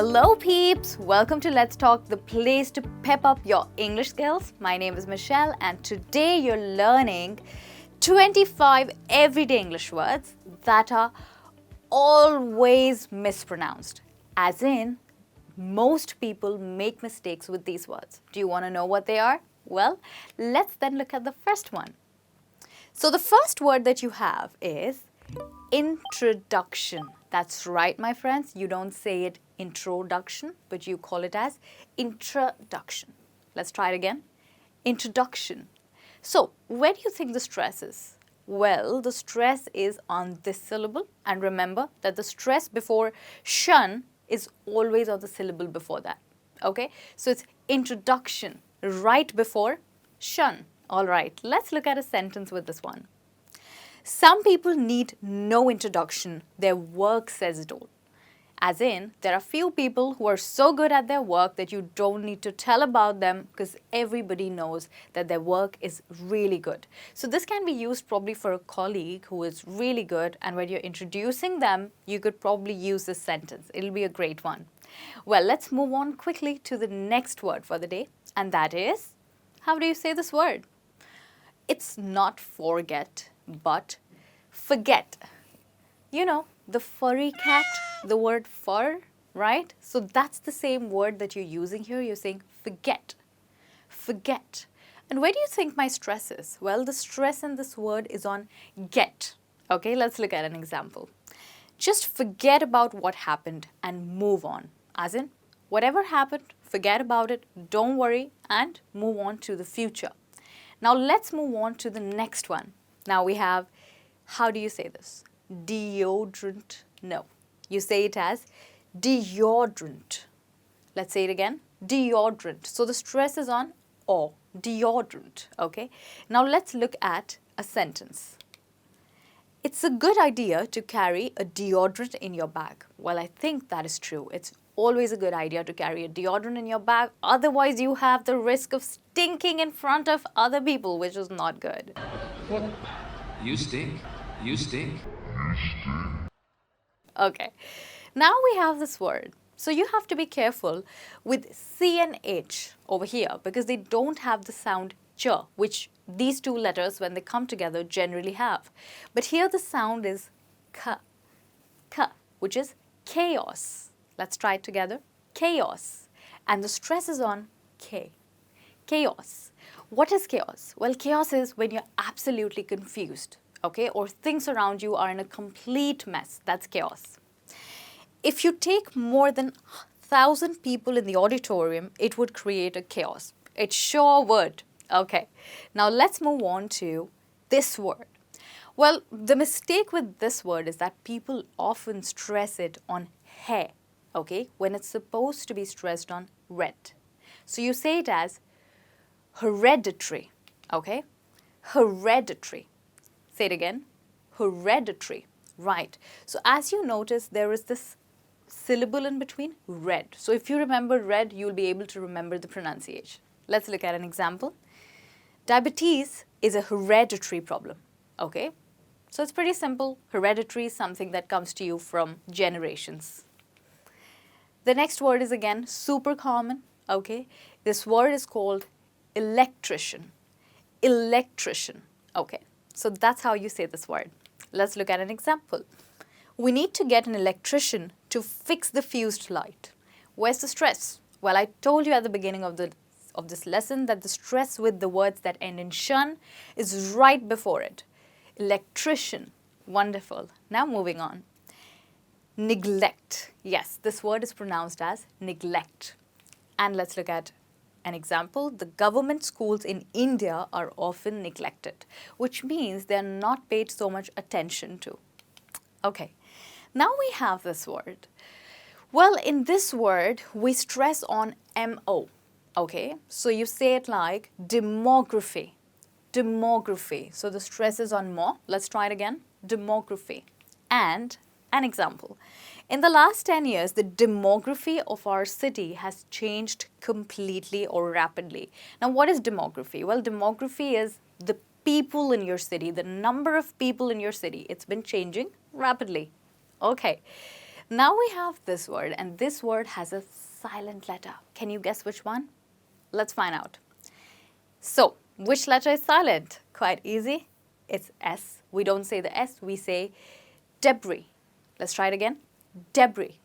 Hello peeps! Welcome to Let's Talk, the place to pep up your English skills. My name is Michelle and today you're learning 25 everyday English words that are always mispronounced. As in, most people make mistakes with these words. Do you want to know what they are? Well, let's then look at the first one. So the first word that you have is introduction. That's right, my friends. You don't say it introduction, but you call it as introduction. Let's try it again. Introduction. So, where do you think the stress is? Well, the stress is on this syllable. And remember that the stress before shun is always on the syllable before that. Okay? So, it's introduction right before shun. All right, let's look at a sentence with this one. Some people need no introduction. Their work says it all. As in, there are few people who are so good at their work that you don't need to tell about them because everybody knows that their work is really good. So this can be used probably for a colleague who is really good, and when you're introducing them, you could probably use this sentence. It'll be a great one. Well, let's move on quickly to the next word for the day, and that is, how do you say this word? It's not forget, but forget. You know, the furry cat, the word fur, right? So that's the same word that you're using here. You're saying forget, forget. And where do you think my stress is? Well, the stress in this word is on get. Okay, let's look at an example. Just forget about what happened and move on. As in, whatever happened, forget about it, don't worry, and move on to the future. Now let's move on to the next one. Now we have, how do you say this? Deodorant. No, you say it as deodorant. Let's say it again. Deodorant. So the stress is on o, deodorant. Okay. Now let's look at a sentence. It's a good idea to carry a deodorant in your bag. Well, I think that is true. It's always a good idea to carry a deodorant in your bag. Otherwise, you have the risk of stinking in front of other people, which is not good. What? You stink. You stink. Okay. Now we have this word. So you have to be careful with C and H over here because they don't have the sound ch, which these two letters, when they come together, generally have. But here the sound is k, which is chaos. Let's try it together. Chaos. And the stress is on K. Chaos. What is chaos? Well, chaos is when you're absolutely confused, okay? Or things around you are in a complete mess. That's chaos. If you take more than 1,000 people in the auditorium, it would create a chaos. It sure would. Okay. Now let's move on to this word. Well, the mistake with this word is that people often stress it on hair. Okay, when it's supposed to be stressed on red. So you say it as hereditary, okay? Hereditary. Say it again. Hereditary. Right. So as you notice, there is this syllable in between, red. So if you remember red, you'll be able to remember the pronunciation. Let's look at an example. Diabetes is a hereditary problem, okay? So it's pretty simple. Hereditary is something that comes to you from generations. The next word is again super common, okay? This word is called electrician. Electrician, okay? So that's how you say this word. Let's look at an example. We need to get an electrician to fix the fused light. Where's the stress? Well, I told you at the beginning of this lesson that the stress with the words that end in shun is right before it. Electrician. Wonderful. Now moving on. Neglect. Yes, this word is pronounced as neglect. And let's look at an example. The government schools in India are often neglected, which means they're not paid so much attention to. Okay, now we have this word. Well, in this word, we stress on MO. Okay, so you say it like demography. Demography. So the stress is on mo. Let's try it again. Demography. And an example. In the last 10 years, the demography of our city has changed completely or rapidly. Now, what is demography? Well, demography is the people in your city, the number of people in your city. It's been changing rapidly. Okay. Now we have this word, and this word has a silent letter. Can you guess which one? Let's find out. So, which letter is silent? Quite easy. It's S. We don't say the S, we say debris. Let's try it again. Debris.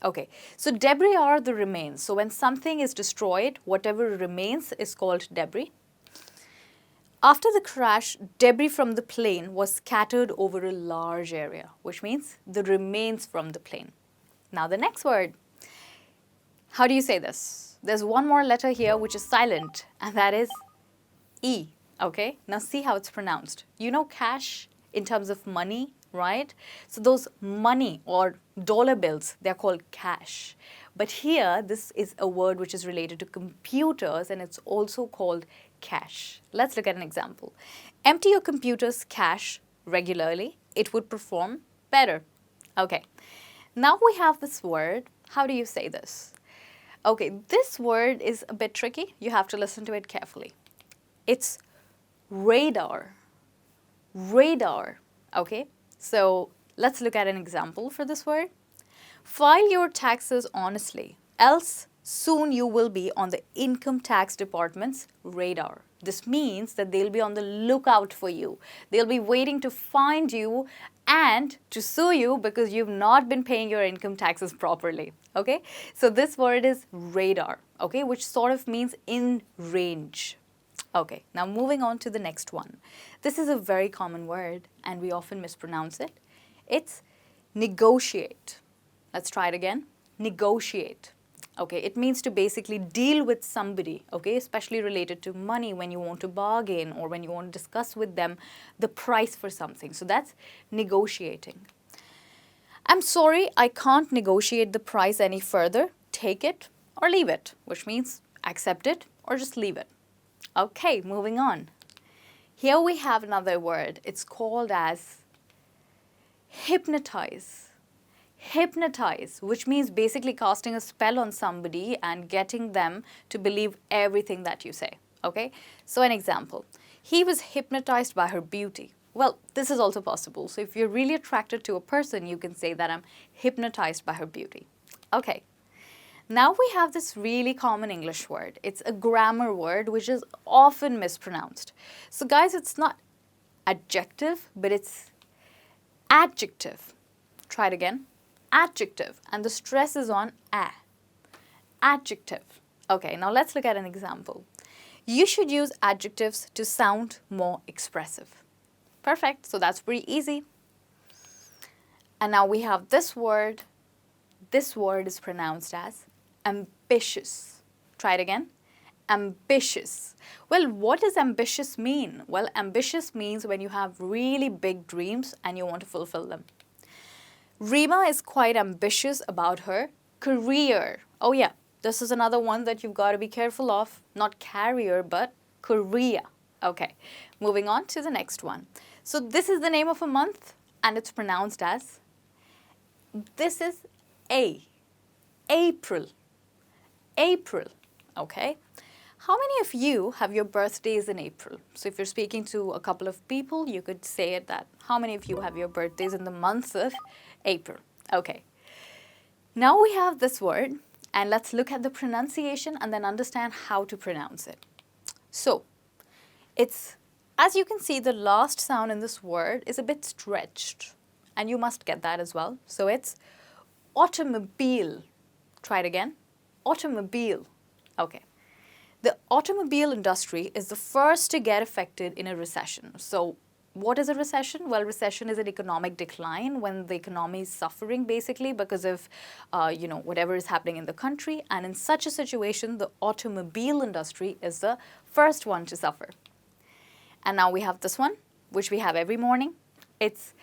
Okay, so debris are the remains. So when something is destroyed, whatever remains is called debris. After the crash, debris from the plane was scattered over a large area, which means the remains from the plane. Now the next word. How do you say this? There's one more letter here which is silent, and that is E. Okay, now see how it's pronounced. You know cash in terms of money, right? So those money or dollar bills, they're called cash. But here, this is a word which is related to computers, and it's also called cache. Let's look at an example. Empty your computer's cache regularly. It would perform better. Okay, now we have this word. How do you say this? Okay, this word is a bit tricky. You have to listen to it carefully. It's radar. Radar. Okay, so let's look at an example for this word. File your taxes honestly, else soon you will be on the income tax department's radar. This means that they'll be on the lookout for you. They'll be waiting to find you and to sue you because you've not been paying your income taxes properly. Okay, so this word is radar, okay, which sort of means in range. Okay, now moving on to the next one. This is a very common word and we often mispronounce it. It's negotiate. Let's try it again. Negotiate. Okay, it means to basically deal with somebody, okay, especially related to money when you want to bargain or when you want to discuss with them the price for something. So that's negotiating. I'm sorry, I can't negotiate the price any further. Take it or leave it, which means accept it or just leave it. Okay, moving on. Here we have another word. It's called as hypnotize. Hypnotize, which means basically casting a spell on somebody and getting them to believe everything that you say. Okay, so an example. He was hypnotized by her beauty. Well, this is also possible. So if you're really attracted to a person, you can say that I'm hypnotized by her beauty. Okay. Now we have this really common English word. It's a grammar word which is often mispronounced. So guys, it's not adjective, but it's adjective. Try it again. Adjective. And the stress is on a. Adjective. Okay, now let's look at an example. You should use adjectives to sound more expressive. Perfect. So that's pretty easy. And now we have this word. This word is pronounced as ambitious. Try it again. Ambitious. Well, what does ambitious mean? Well, ambitious means when you have really big dreams and you want to fulfill them. Rima is quite ambitious about her career. Oh yeah, this is another one that you've got to be careful of. Not career, but career. Okay, moving on to the next one. So this is the name of a month and it's pronounced as, this is April. April, okay? How many of you have your birthdays in April? So if you're speaking to a couple of people, you could say it that, how many of you have your birthdays in the month of April? Okay. Now we have this word, and let's look at the pronunciation and then understand how to pronounce it. So, it's, as you can see, the last sound in this word is a bit stretched, and you must get that as well. So it's automobile. Try it again. Automobile. Okay. The automobile industry is the first to get affected in a recession. So what is a recession? Well, recession is an economic decline when the economy is suffering basically because of, whatever is happening in the country. And in such a situation, the automobile industry is the first one to suffer. And now we have this one, which we have every morning. It's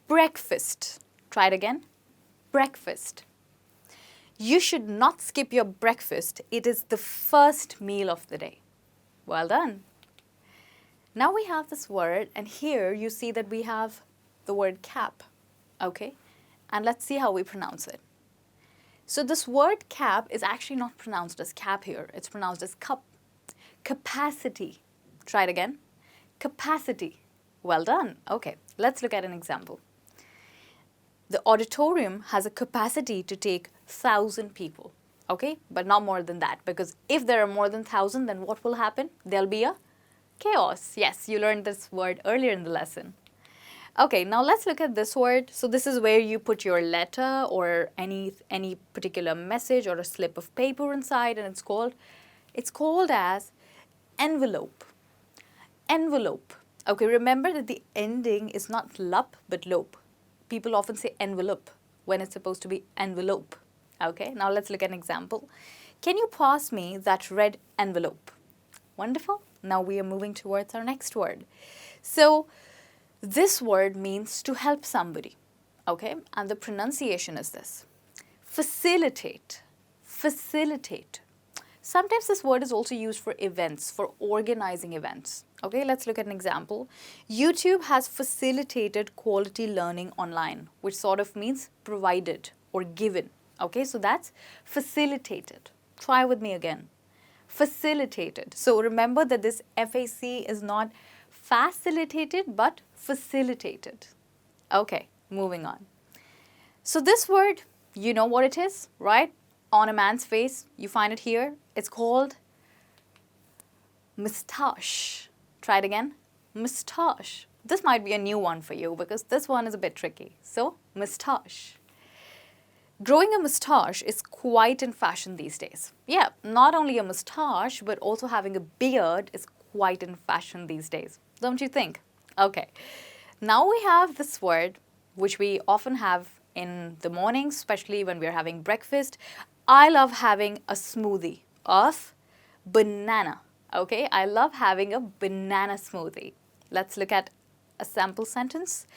breakfast. Try it again. Breakfast. You should not skip your breakfast. It is the first meal of the day. Well done. Now we have this word, and here you see that we have the word cap, okay? And let's see how we pronounce it. So this word cap is actually not pronounced as cap here. It's pronounced as cup. Capacity. Try it again. Capacity. Well done. Okay, let's look at an example. The auditorium has a capacity to take 1,000 people. Okay, but not more than that, because if there are more than 1,000, then what will happen? There'll be a chaos. Yes, you learned this word earlier in the lesson. Okay, now let's look at this word. So this is where you put your letter or any particular message or a slip of paper inside, and it's called as envelope. Envelope. Okay, remember that the ending is not lup but lope. People often say envelope when it's supposed to be envelope. Okay, now let's look at an example. Can you pass me that red envelope? Wonderful. Now we are moving towards our next word. So this word means to help somebody. Okay, and the pronunciation is this. Facilitate. Facilitate. Sometimes this word is also used for events, for organizing events. Okay, let's look at an example. YouTube has facilitated quality learning online, which sort of means provided or given. Okay, so that's facilitated. Try with me again. Facilitated. So remember that this FAC is not facilitated but facilitated. Okay, moving on. So this word, you know what it is, right? On a man's face, you find it here. It's called moustache. Try it again. Moustache. This might be a new one for you because this one is a bit tricky. So, moustache. Growing a moustache is quite in fashion these days. Yeah, not only a moustache, but also having a beard is quite in fashion these days. Don't you think? Okay. Now we have this word, which we often have in the mornings, especially when we're having breakfast. I love having a smoothie of banana. Okay, I love having a banana smoothie. Let's look at a sample sentence.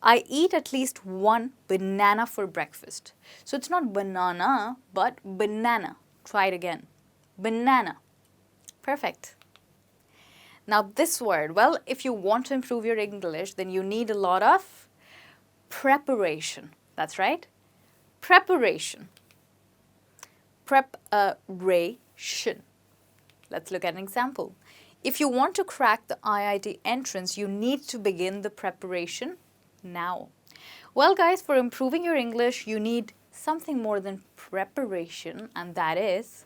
I eat at least one banana for breakfast. So it's not banana, but banana. Try it again. Banana. Perfect. Now this word, well, if you want to improve your English, then you need a lot of preparation. That's right. Preparation. Preparation. Let's look at an example. If you want to crack the IIT entrance, you need to begin the preparation now. Well, guys, for improving your English, you need something more than preparation, and that is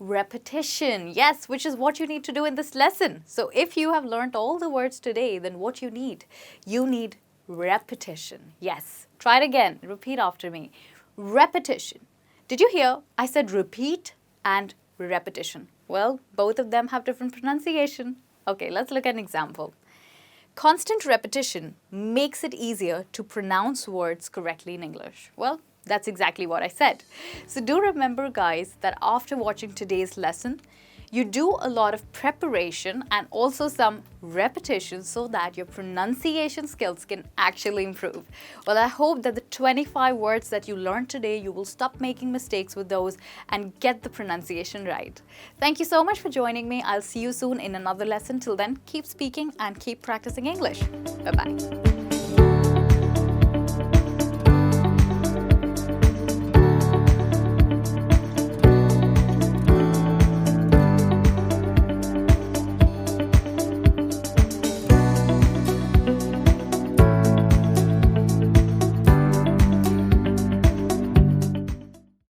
repetition. Yes, which is what you need to do in this lesson. So if you have learned all the words today, then what you need repetition. Yes, try it again. Repeat after me. Repetition. Did you hear? I said repeat and repetition. Well, both of them have different pronunciation. Okay, let's look at an example. Constant repetition makes it easier to pronounce words correctly in English. Well, that's exactly what I said. So do remember, guys, that after watching today's lesson, you do a lot of preparation and also some repetition so that your pronunciation skills can actually improve. Well, I hope that the 25 words that you learned today, you will stop making mistakes with those and get the pronunciation right. Thank you so much for joining me. I'll see you soon in another lesson. Till then, keep speaking and keep practicing English. Bye-bye.